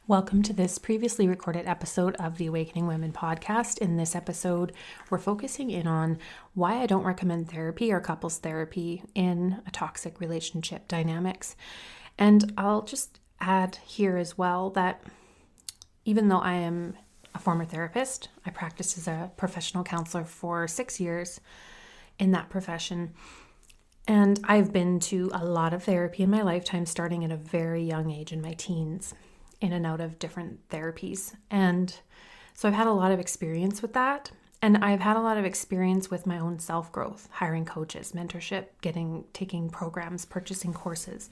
Welcome to this previously recorded episode of the Awakening Women podcast. In this episode, we're focusing in on why I don't recommend therapy or couples therapy in a toxic relationship dynamics. And I'll just add here as well that even though I am a former therapist, I practiced as a professional counselor for 6 years in that profession. And I've been to a lot of therapy in my lifetime, starting at a very young age in my teens, in and out of different therapies. And so I've had a lot of experience with that. And I've had a lot of experience with my own self-growth, hiring coaches, mentorship, taking programs, purchasing courses.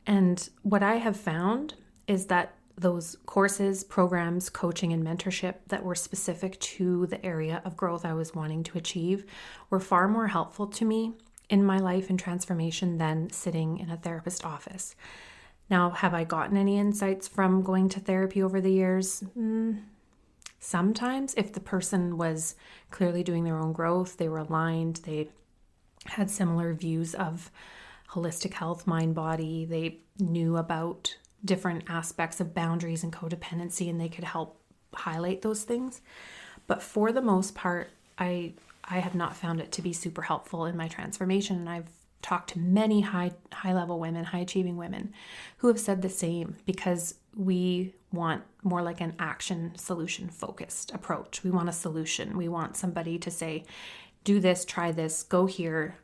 And what I have found is that those courses, programs, coaching, and mentorship that were specific to the area of growth I was wanting to achieve were far more helpful to me in my life and transformation than sitting in a therapist office. Now, have I gotten any insights from going to therapy over the years? Sometimes, if the person was clearly doing their own growth, they were aligned, they had similar views of holistic health, mind, body, they knew about different aspects of boundaries and codependency, and they could help highlight those things. But for the most part, I have not found it to be super helpful in my transformation, and I've talked to many high-level women, high-achieving women who have said the same, because we want more like an action solution-focused approach. We want a solution. We want somebody to say, do this, try this, go here,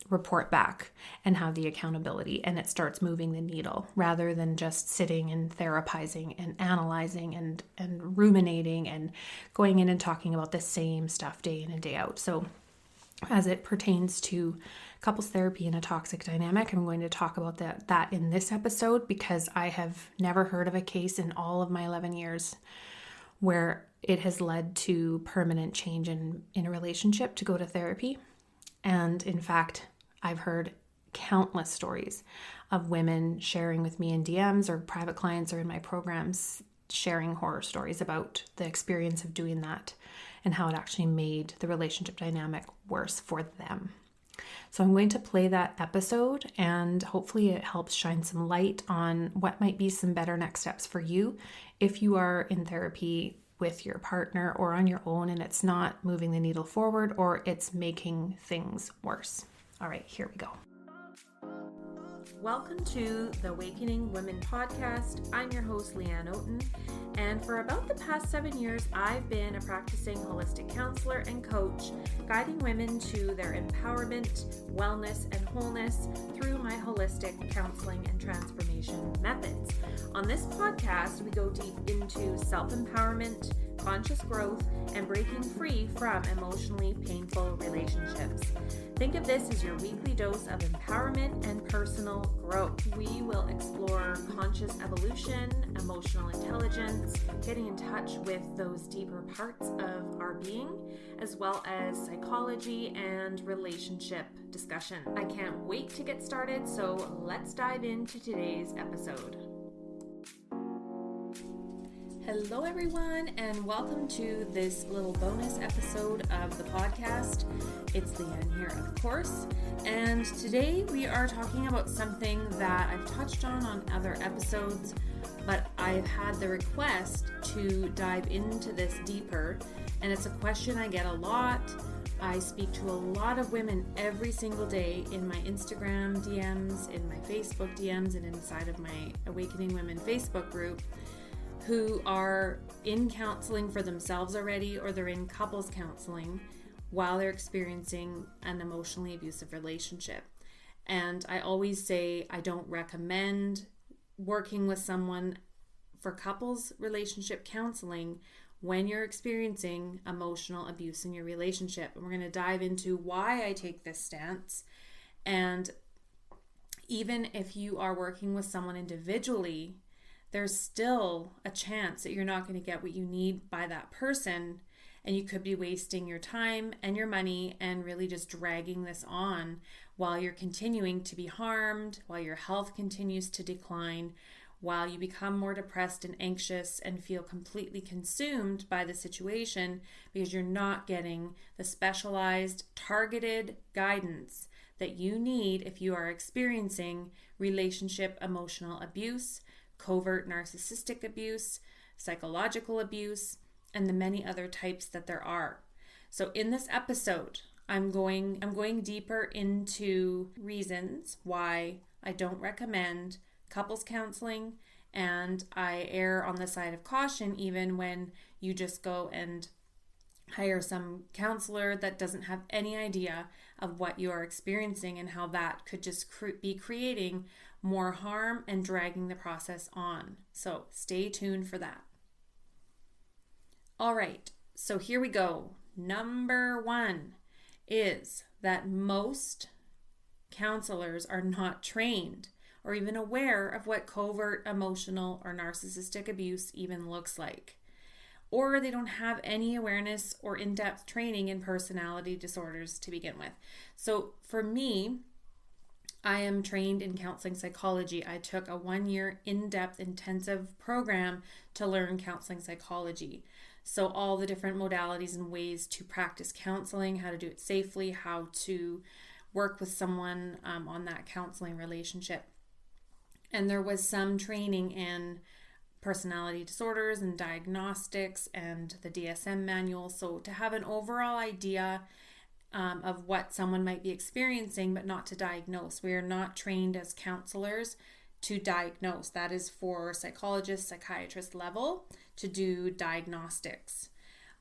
report back, and have the accountability. And it starts moving the needle rather than just sitting and therapizing and analyzing and ruminating and going in and talking about the same stuff day in and day out. So as it pertains to couples therapy in a toxic dynamic, I'm going to talk about that in this episode, because I have never heard of a case in all of my 11 years where it has led to permanent change in a relationship to go to therapy. And in fact, I've heard countless stories of women sharing with me in DMs, or private clients or in my programs sharing horror stories about the experience of doing that and how it actually made the relationship dynamic worse for them. So I'm going to play that episode, and hopefully it helps shine some light on what might be some better next steps for you if you are in therapy with your partner or on your own and it's not moving the needle forward or it's making things worse. All right, here we go. Welcome to the Awakening Women podcast. I'm your host, Leanne Oaten, and for about the past 7 years, I've been a practicing holistic counselor and coach, guiding women to their empowerment, wellness, and wholeness through my holistic counseling and transformation methods. On this podcast, we go deep into self-empowerment, conscious growth, and breaking free from emotionally painful relationships. Think of this as your weekly dose of empowerment and personal growth. We will explore conscious evolution, emotional intelligence, getting in touch with those deeper parts of our being, as well as psychology and relationship discussion. I can't wait to get started, so let's dive into today's episode. Hello everyone, and welcome to this little bonus episode of the podcast. It's Leanne here, of course, and today we are talking about something that I've touched on other episodes, but I've had the request to dive into this deeper, and it's a question I get a lot. I speak to a lot of women every single day in my Instagram DMs, in my Facebook DMs, and inside of my Awakening Women Facebook group, who are in counseling for themselves already, or they're in couples counseling while they're experiencing an emotionally abusive relationship. And I always say I don't recommend working with someone for couples relationship counseling when you're experiencing emotional abuse in your relationship. And we're going to dive into why I take this stance. And even if you are working with someone individually, there's still a chance that you're not going to get what you need by that person, and you could be wasting your time and your money and really just dragging this on while you're continuing to be harmed, while your health continues to decline, while you become more depressed and anxious and feel completely consumed by the situation because you're not getting the specialized, targeted guidance that you need if you are experiencing relationship emotional abuse, covert narcissistic abuse, psychological abuse, and the many other types that there are. So in this episode, I'm going deeper into reasons why I don't recommend couples counseling, and I err on the side of caution even when you just go and hire some counselor that doesn't have any idea of what you are experiencing and how that could just be creating more harm and dragging the process on. So stay tuned for that. All right, so here we go. Number 1 is that most counselors are not trained or even aware of what covert emotional or narcissistic abuse even looks like. Or they don't have any awareness or in-depth training in personality disorders to begin with. So for me, I am trained in counseling psychology. I took a 1-year in-depth intensive program to learn counseling psychology. So all the different modalities and ways to practice counseling, how to do it safely, how to work with someone on that counseling relationship. And there was some training in personality disorders and diagnostics and the DSM manual. So to have an overall idea of what someone might be experiencing, but not to diagnose. We are not trained as counselors to diagnose. That is for psychologists, psychiatrist level to do diagnostics.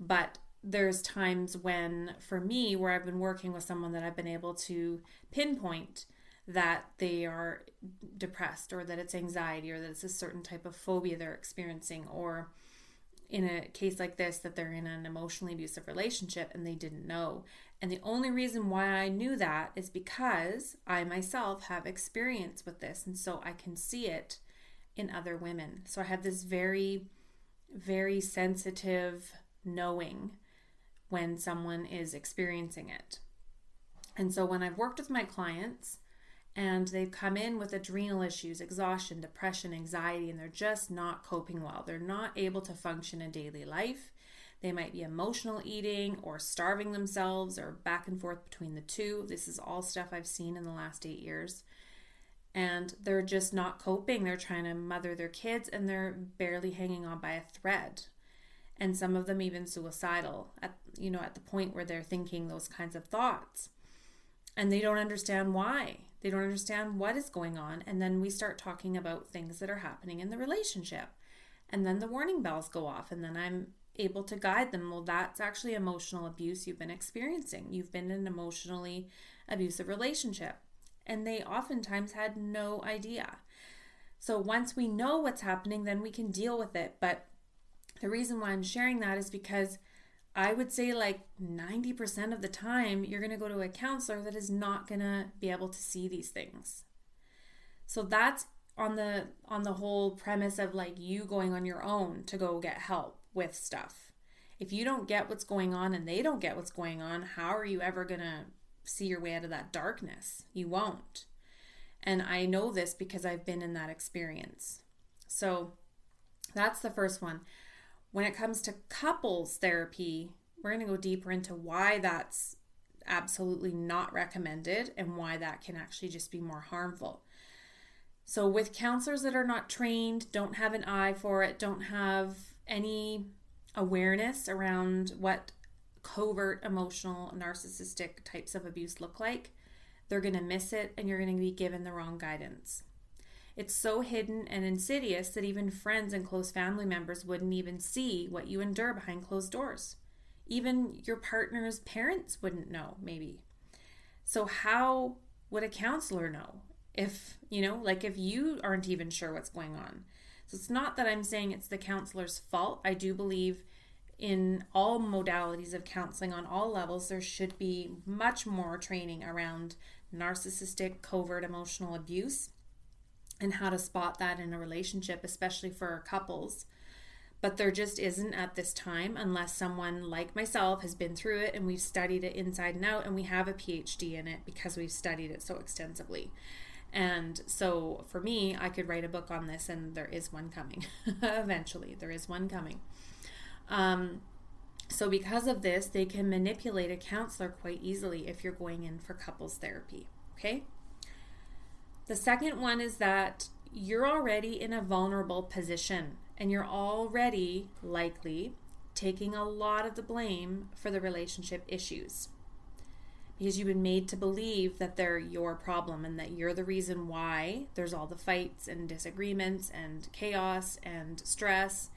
But there's times when, for me, where I've been working with someone that I've been able to pinpoint that they are depressed, or that it's anxiety, or that it's a certain type of phobia they're experiencing, or in a case like this, that they're in an emotionally abusive relationship and they didn't know. And the only reason why I knew that is because I myself have experience with this, and so I can see it in other women. So I have this very, very sensitive knowing when someone is experiencing it. And so when I've worked with my clients, and they've come in with adrenal issues, exhaustion, depression, anxiety, and they're just not coping well. They're not able to function in daily life. They might be emotional eating or starving themselves or back and forth between the two. This is all stuff I've seen in the last 8 years. And they're just not coping. They're trying to mother their kids and they're barely hanging on by a thread. And some of them even suicidal at the point where they're thinking those kinds of thoughts. And they don't understand why. They don't understand what is going on. And then we start talking about things that are happening in the relationship. And then the warning bells go off. And then I'm able to guide them. Well, that's actually emotional abuse you've been experiencing. You've been in an emotionally abusive relationship. And they oftentimes had no idea. So once we know what's happening, then we can deal with it. But the reason why I'm sharing that is because I would say like 90% of the time, you're going to go to a counselor that is not going to be able to see these things. So that's on the whole premise of like you going on your own to go get help with stuff. If you don't get what's going on and they don't get what's going on, how are you ever going to see your way out of that darkness? You won't. And I know this because I've been in that experience. So that's the first one. When it comes to couples therapy, we're going to go deeper into why that's absolutely not recommended and why that can actually just be more harmful. So with counselors that are not trained, don't have an eye for it, don't have any awareness around what covert emotional narcissistic types of abuse look like, they're going to miss it and you're going to be given the wrong guidance. It's so hidden and insidious that even friends and close family members wouldn't even see what you endure behind closed doors. Even your partner's parents wouldn't know, maybe. So how would a counselor know if you aren't even sure what's going on? So it's not that I'm saying it's the counselor's fault. I do believe in all modalities of counseling on all levels, there should be much more training around narcissistic covert emotional abuse and how to spot that in a relationship, especially for couples. But there just isn't at this time unless someone like myself has been through it and we've studied it inside and out and we have a PhD in it because we've studied it so extensively. And so for me, I could write a book on this and there is one coming. Eventually, there is one coming. So because of this, they can manipulate a counselor quite easily if you're going in for couples therapy, okay? The second one is that you're already in a vulnerable position, and you're already likely taking a lot of the blame for the relationship issues, because you've been made to believe that they're your problem and that you're the reason why there's all the fights and disagreements and chaos and stress.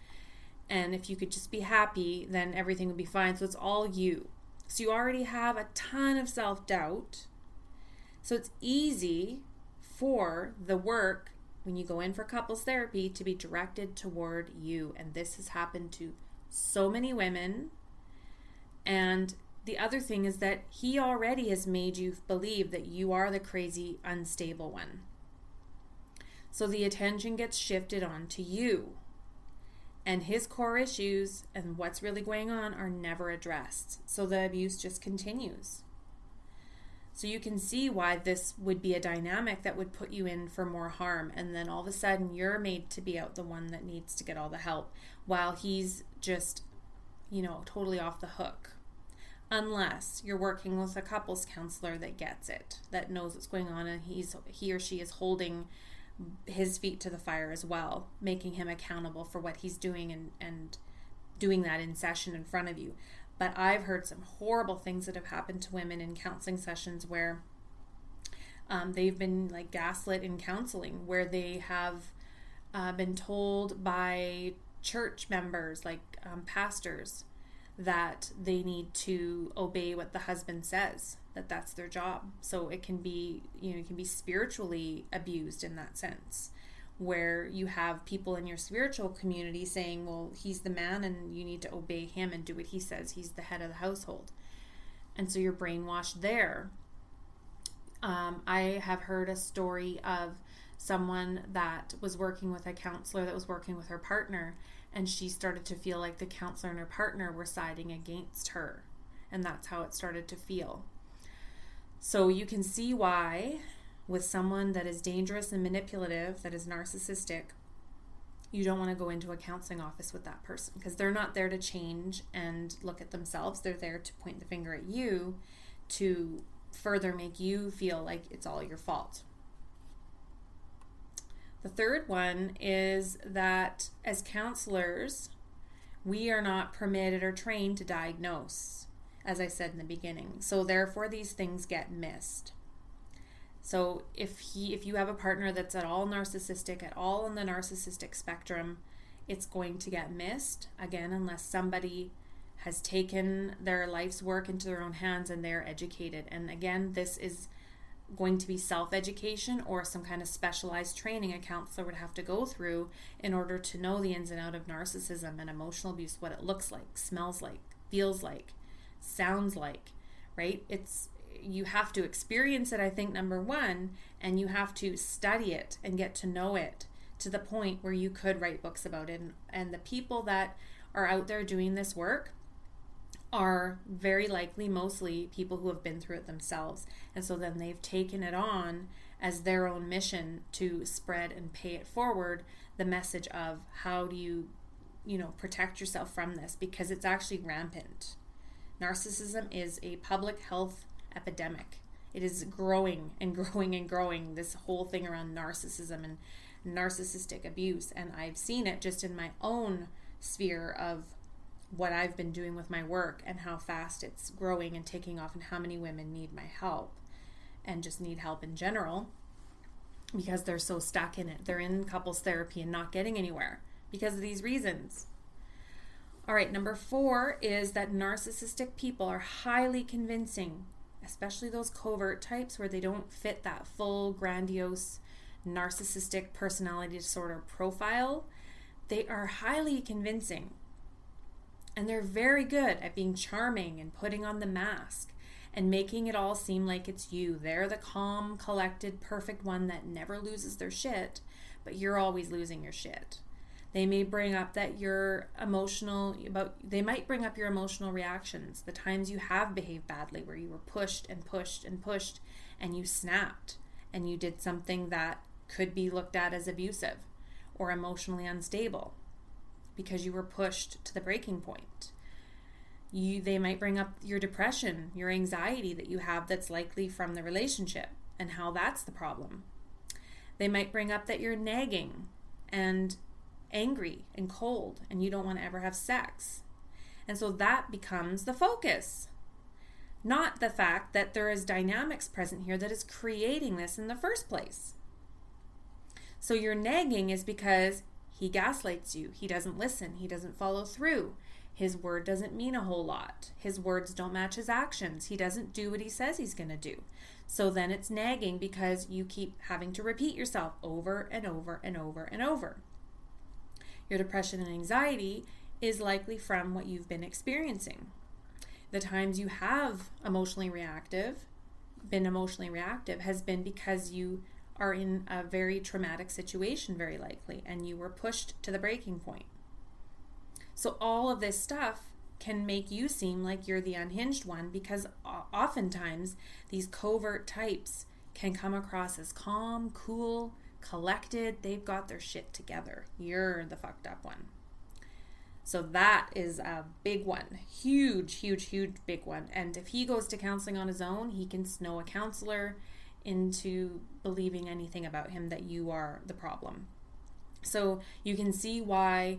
And if you could just be happy, then everything would be fine. So it's all you. So you already have a ton of self-doubt. So it's easy for the work, when you go in for couples therapy, to be directed toward you. And this has happened to so many women. And the other thing is that he already has made you believe that you are the crazy, unstable one. So the attention gets shifted onto you. And his core issues and what's really going on are never addressed. So the abuse just continues. So you can see why this would be a dynamic that would put you in for more harm. And then all of a sudden you're made to be out the one that needs to get all the help, while he's just, totally off the hook. Unless you're working with a couples counselor that gets it, that knows what's going on, and he or she is holding his feet to the fire as well, making him accountable for what he's doing and doing that in session in front of you. But I've heard some horrible things that have happened to women in counseling sessions where they've been like gaslit in counseling, where they have been told by church members, like pastors, that they need to obey what the husband says, that's their job. So it can be, it can be spiritually abused in that sense, where you have people in your spiritual community saying, well, he's the man and you need to obey him and do what he says. He's the head of the household. And so you're brainwashed there. I have heard a story of someone that was working with a counselor that was working with her partner, and she started to feel like the counselor and her partner were siding against her. And that's how it started to feel. So you can see why, with someone that is dangerous and manipulative, that is narcissistic, you don't want to go into a counseling office with that person, because they're not there to change and look at themselves. They're there to point the finger at you to further make you feel like it's all your fault. The third one is that as counselors, we are not permitted or trained to diagnose, as I said in the beginning. So therefore, these things get missed. So if you have a partner that's at all narcissistic, at all on the narcissistic spectrum, it's going to get missed, again, unless somebody has taken their life's work into their own hands and they're educated. And again, this is going to be self-education or some kind of specialized training a counselor would have to go through in order to know the ins and outs of narcissism and emotional abuse, what it looks like, smells like, feels like, sounds like, right? You have to experience it, I think, number one, and you have to study it and get to know it to the point where you could write books about it. And the people that are out there doing this work are very likely mostly people who have been through it themselves. And so then they've taken it on as their own mission to spread and pay it forward, the message of how do you protect yourself from this, because it's actually rampant. Narcissism is a public health epidemic. It is growing and growing and growing, this whole thing around narcissism and narcissistic abuse. And I've seen it just in my own sphere of what I've been doing with my work and how fast it's growing and taking off, and how many women need my help and just need help in general because they're so stuck in it. They're in couples therapy and not getting anywhere because of these reasons. All right, number 4 is that narcissistic people are highly convincing, especially those covert types where they don't fit that full grandiose narcissistic personality disorder profile. They are highly convincing. And they're very good at being charming and putting on the mask and making it all seem like it's you. They're the calm, collected, perfect one that never loses their shit, but you're always losing your shit. They may bring up that they might bring up your emotional reactions, the times you have behaved badly, where you were pushed and pushed and pushed and you snapped and you did something that could be looked at as abusive or emotionally unstable, because you were pushed to the breaking point. They might bring up your depression, your anxiety that you have that's likely from the relationship and how that's the problem. They might bring up that you're nagging and angry and cold and you don't want to ever have sex. And so that becomes the focus, not the fact that there is dynamics present here that is creating this in the first place. So your nagging is because he gaslights you. He doesn't listen. He doesn't follow through. His word doesn't mean a whole lot. His words don't match his actions. He doesn't do what he says he's going to do. So then it's nagging because you keep having to repeat yourself over and over and over and over. Your depression and anxiety is likely from what you've been experiencing. The times you have been emotionally reactive has been because you are in a very traumatic situation, very likely, and you were pushed to the breaking point. So all of this stuff can make you seem like you're the unhinged one, because oftentimes these covert types can come across as calm, cool, collected. They've got their shit together. You're the fucked up one. So that is a big one. Huge, huge, huge big one. And if he goes to counseling on his own, he can snow a counselor into believing anything about him that you are the problem. So you can see why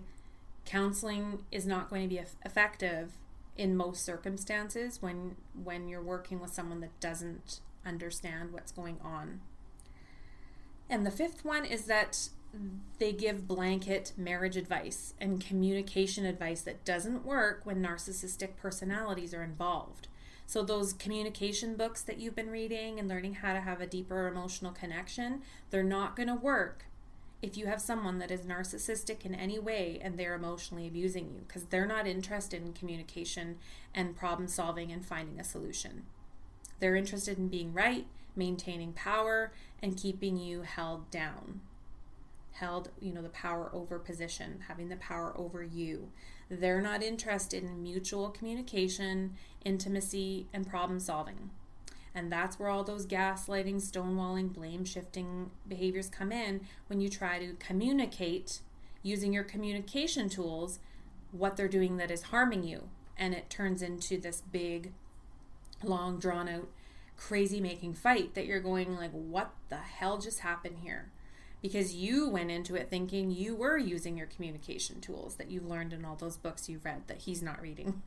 counseling is not going to be effective in most circumstances when you're working with someone that doesn't understand what's going on. And the fifth one is that they give blanket marriage advice and communication advice that doesn't work when narcissistic personalities are involved. So those communication books that you've been reading and learning how to have a deeper emotional connection, they're not going to work if you have someone that is narcissistic in any way and they're emotionally abusing you, because they're not interested in communication and problem solving and finding a solution. They're interested in being right, maintaining power, and keeping you held down. The power over position, having the power over you. They're not interested in mutual communication, intimacy, and problem solving. And that's where all those gaslighting, stonewalling, blame shifting behaviors come in when you try to communicate using your communication tools what they're doing that is harming you. And it turns into this big, long, drawn out, crazy making fight that you're going like, what the hell just happened here? Because you went into it thinking you were using your communication tools that you've learned in all those books you've read that he's not reading.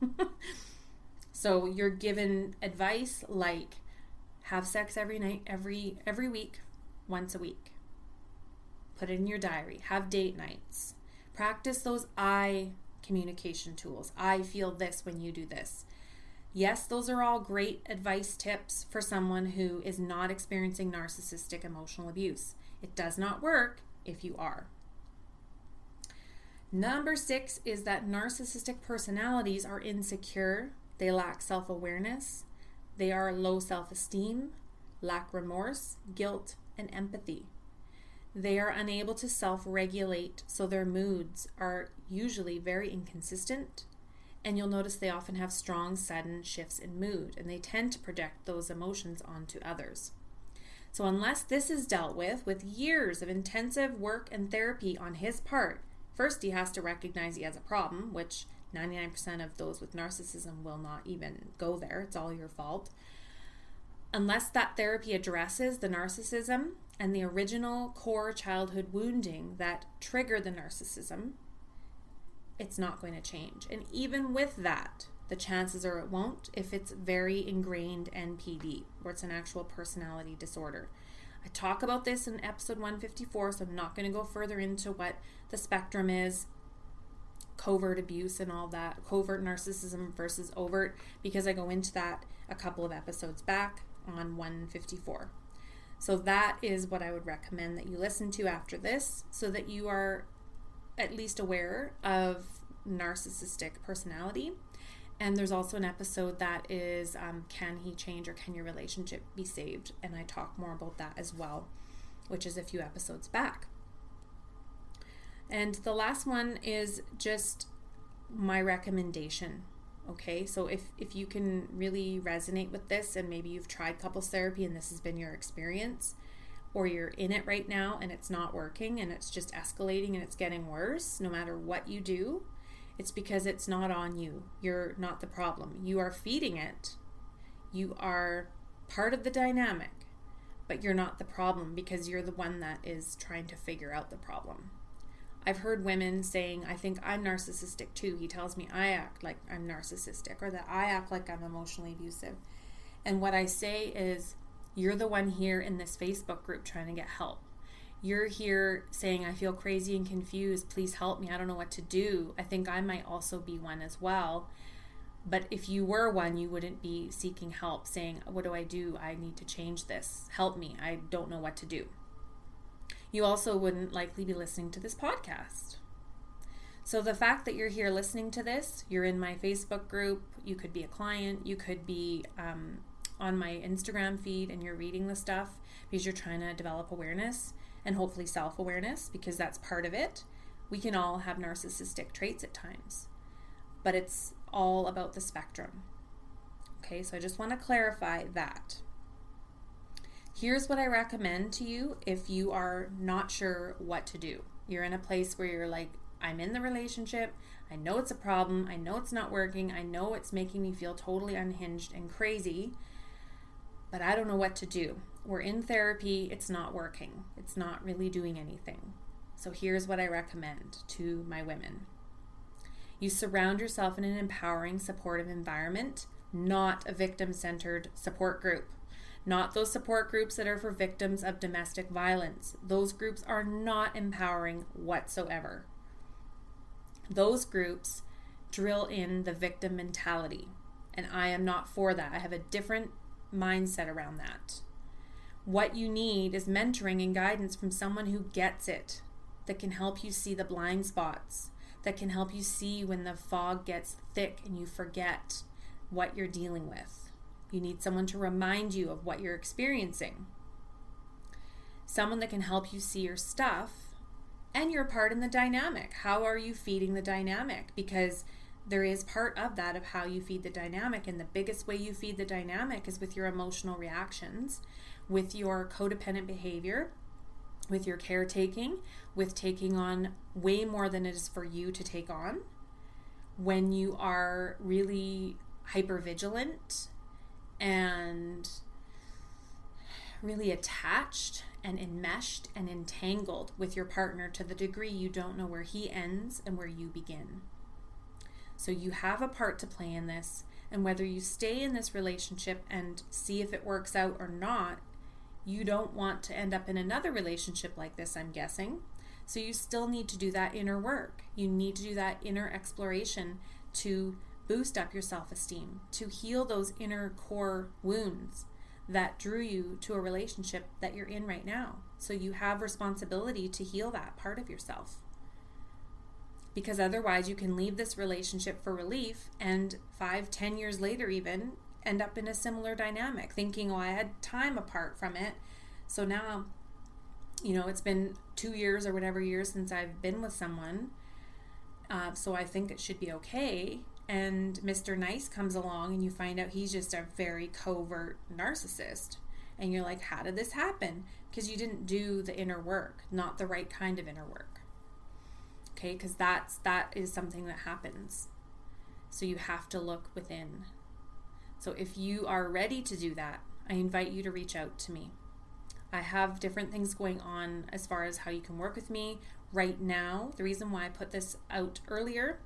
So you're given advice like, have sex every night, every week, once a week. Put it in your diary. Have date nights. Practice those I communication tools. I feel this when you do this. Yes, those are all great advice tips for someone who is not experiencing narcissistic emotional abuse. It does not work if you are. Number 6 is that narcissistic personalities are insecure. They lack self-awareness. They are low self-esteem, lack remorse, guilt, and empathy. They are unable to self-regulate, so their moods are usually very inconsistent. And you'll notice they often have strong, sudden shifts in mood, and they tend to project those emotions onto others. So unless this is dealt with years of intensive work and therapy on his part, first he has to recognize he has a problem, which 99% of those with narcissism will not even go there. It's all your fault. Unless that therapy addresses the narcissism and the original core childhood wounding that trigger the narcissism, it's not going to change. And even with that, the chances are it won't if it's very ingrained NPD, or it's an actual personality disorder. I talk about this in episode 154, so I'm not going to go further into what the spectrum is, covert abuse and all that, covert narcissism versus overt, because I go into that a couple of episodes back on 154. So that is what I would recommend that you listen to after this, so that you are at least aware of narcissistic personality. And there's also an episode that is can he change, or can your relationship be saved? And I talk more about that as well, which is a few episodes back. And the last one is just my recommendation. Okay, so if you can really resonate with this, and maybe you've tried couples therapy and this has been your experience, or you're in it right now and it's not working and it's just escalating and it's getting worse no matter what you do, it's because it's not on you. You're not the problem. You are feeding it. You are part of the dynamic, but you're not the problem because you're the one that is trying to figure out the problem. I've heard women saying, I think I'm narcissistic too. He tells me I act like I'm narcissistic, or that I act like I'm emotionally abusive. And what I say is, you're the one here in this Facebook group trying to get help. You're here saying, I feel crazy and confused. Please help me. I don't know what to do. I think I might also be one as well. But if you were one, you wouldn't be seeking help, saying, what do? I need to change this. Help me. I don't know what to do. You also wouldn't likely be listening to this podcast. So the fact that you're here listening to this, you're in my Facebook group, you could be a client, you could be on my Instagram feed and you're reading the stuff because you're trying to develop awareness and hopefully self-awareness, because that's part of it. We can all have narcissistic traits at times, but it's all about the spectrum. Okay, so I just want to clarify that. Here's what I recommend to you if you are not sure what to do. You're in a place where you're like, I'm in the relationship, I know it's a problem, I know it's not working, I know it's making me feel totally unhinged and crazy, but I don't know what to do. We're in therapy, it's not working. It's not really doing anything. So here's what I recommend to my women. You surround yourself in an empowering, supportive environment, not a victim-centered support group. Not those support groups that are for victims of domestic violence. Those groups are not empowering whatsoever. Those groups drill in the victim mentality, and I am not for that. I have a different mindset around that. What you need is mentoring and guidance from someone who gets it, that can help you see the blind spots, that can help you see when the fog gets thick and you forget what you're dealing with. You need someone to remind you of what you're experiencing. Someone that can help you see your stuff and your part in the dynamic. How are you feeding the dynamic? Because there is part of that of how you feed the dynamic, and the biggest way you feed the dynamic is with your emotional reactions, with your codependent behavior, with your caretaking, with taking on way more than it is for you to take on. When you are really hypervigilant and really attached and enmeshed and entangled with your partner to the degree you don't know where he ends and where you begin. So you have a part to play in this, and whether you stay in this relationship and see if it works out or not, you don't want to end up in another relationship like this, I'm guessing. So you still need to do that inner work. You need to do that inner exploration to boost up your self-esteem, to heal those inner core wounds that drew you to a relationship that you're in right now. So you have responsibility to heal that part of yourself. Because otherwise you can leave this relationship for relief and 5-10 years later even end up in a similar dynamic, thinking, oh, I had time apart from it. So now, it's been 2 years or whatever years since I've been with someone. So I think it should be okay. And Mr. Nice comes along and you find out he's just a very covert narcissist. And you're like, how did this happen? Because you didn't do the inner work, not the right kind of inner work. Okay, because that is something that happens. So you have to look within. So if you are ready to do that, I invite you to reach out to me. I have different things going on as far as how you can work with me right now. The reason why I put this out earlier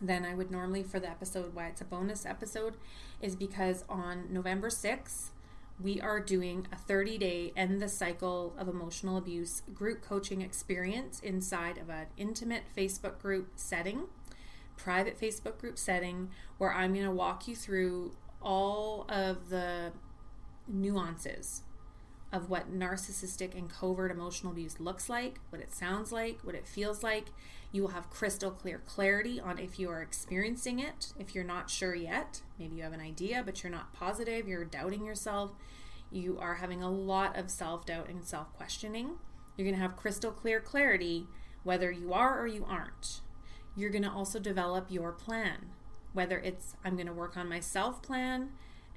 than I would normally for the episode, why it's a bonus episode, is because on November 6th, we are doing a 30-day End the Cycle of Emotional Abuse group coaching experience inside of an intimate Facebook group setting, private Facebook group setting, where I'm going to walk you through all of the nuances of what narcissistic and covert emotional abuse looks like, what it sounds like, what it feels like. You will have crystal clear clarity on if you are experiencing it. If you're not sure yet, maybe you have an idea, but you're not positive, you're doubting yourself, you are having a lot of self-doubt and self-questioning. You're going to have crystal clear clarity whether you are or you aren't. You're going to also develop your plan, whether it's I'm going to work on my self plan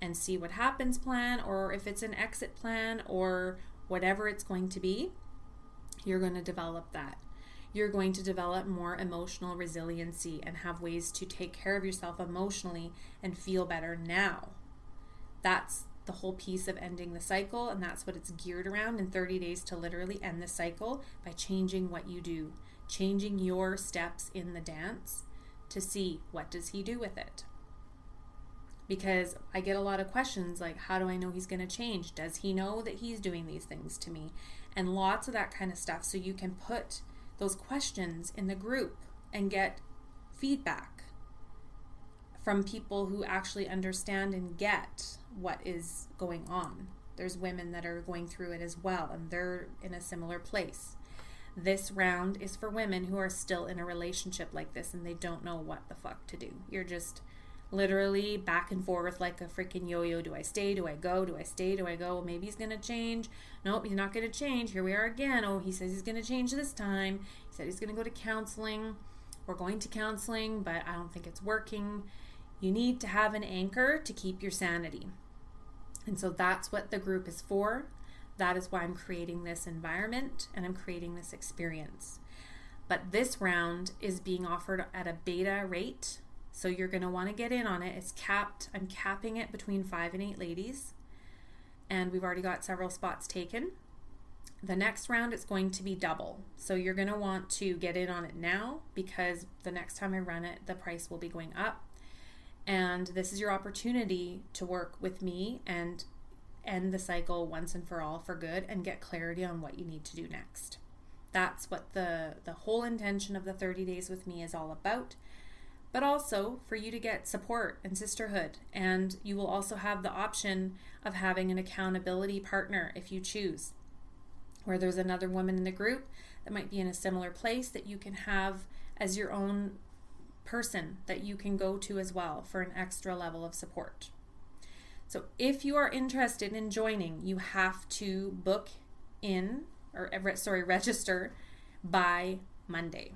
and see what happens plan, or if it's an exit plan or whatever it's going to be, you're going to develop that. You're going to develop more emotional resiliency and have ways to take care of yourself emotionally and feel better now. That's the whole piece of ending the cycle, and that's what it's geared around, in 30 days to literally end the cycle by changing what you do, changing your steps in the dance to see what does he do with it. Because I get a lot of questions like, how do I know he's going to change? Does he know that he's doing these things to me? And lots of that kind of stuff. So you can put those questions in the group and get feedback from people who actually understand and get what is going on. There's women that are going through it as well, and they're in a similar place. This round is for women who are still in a relationship like this and they don't know what the fuck to do. You're just literally back and forth like a freaking yo-yo. Do I stay? Do I go? Do I stay? Do I go? Maybe he's going to change. Nope, he's not going to change. Here we are again. Oh, he says he's going to change this time. He said he's going to go to counseling. We're going to counseling, but I don't think it's working. You need to have an anchor to keep your sanity. And so that's what the group is for. That is why I'm creating this environment and I'm creating this experience. But this round is being offered at a beta rate. So you're going to want to get in on it. It's capped. I'm capping it between 5 and 8 ladies. And we've already got several spots taken. The next round is going to be double. So you're going to want to get in on it now, because the next time I run it, the price will be going up. And this is your opportunity to work with me and end the cycle once and for all for good and get clarity on what you need to do next. That's what the whole intention of the 30 days with me is all about. But also for you to get support and sisterhood. And you will also have the option of having an accountability partner if you choose, where there's another woman in the group that might be in a similar place that you can have as your own person that you can go to as well for an extra level of support. So if you are interested in joining, you have to book in, or register by Monday.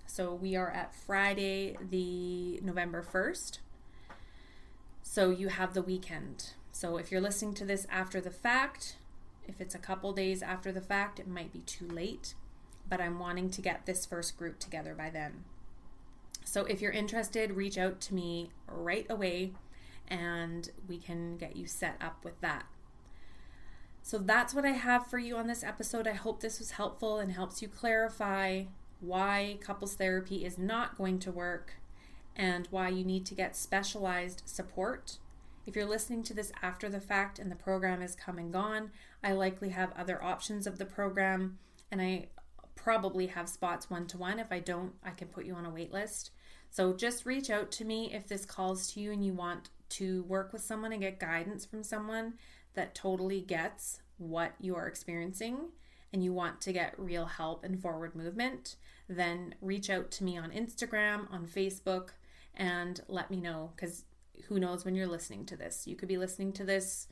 So we are at Friday, the November 1st. So you have the weekend. So if you're listening to this after the fact, if it's a couple days after the fact, it might be too late, but I'm wanting to get this first group together by then. So if you're interested, reach out to me right away and we can get you set up with that. So that's what I have for you on this episode. I hope this was helpful and helps you clarify why couples therapy is not going to work and why you need to get specialized support. If you're listening to this after the fact and the program is come and gone, I likely have other options of the program, and I probably have spots one-to-one. If I don't, I can put you on a wait list. So just reach out to me if this calls to you and you want to work with someone and get guidance from someone that totally gets what you are experiencing and you want to get real help and forward movement. Then reach out to me on Instagram, on Facebook, and let me know, because who knows when you're listening to this. You could be listening to this,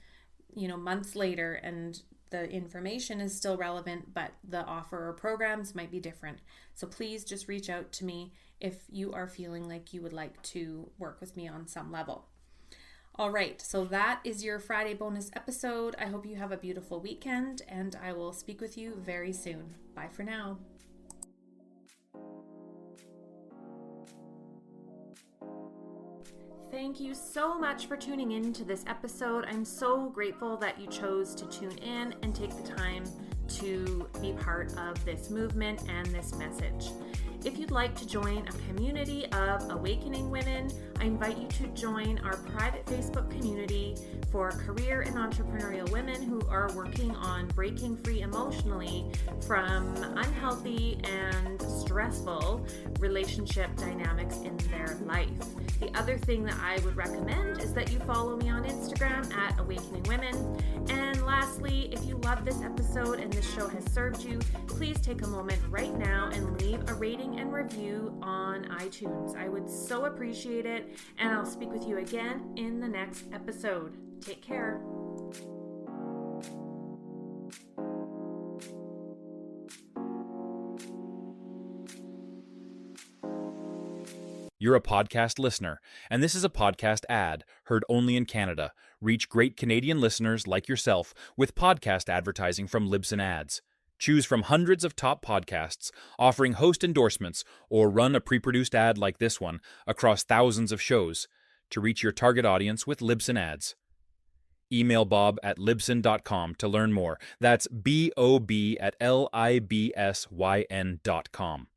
months later and the information is still relevant, but the offer or programs might be different. So please just reach out to me if you are feeling like you would like to work with me on some level. All right, so that is your Friday bonus episode. I hope you have a beautiful weekend, and I will speak with you very soon. Bye for now. Thank you so much for tuning in to this episode. I'm so grateful that you chose to tune in and take the time to be part of this movement and this message. If you'd like to join a community of awakening women, I invite you to join our private Facebook community for career and entrepreneurial women who are working on breaking free emotionally from unhealthy and stressful relationship dynamics in their life. The other thing that I would recommend is that you follow me on Instagram at Awakening Women. And lastly, if you love this episode and this show has served you, please take a moment right now and leave a rating and review on iTunes. I would so appreciate it, and I'll speak with you again in the next episode. Take care. You're a podcast listener, and this is a podcast ad heard only in Canada. Reach great Canadian listeners like yourself with podcast advertising from Libsyn Ads. Choose from hundreds of top podcasts offering host endorsements, or run a pre-produced ad like this one across thousands of shows to reach your target audience with Libsyn Ads. Email bob@libsyn.com to learn more. That's bob@libsyn.com.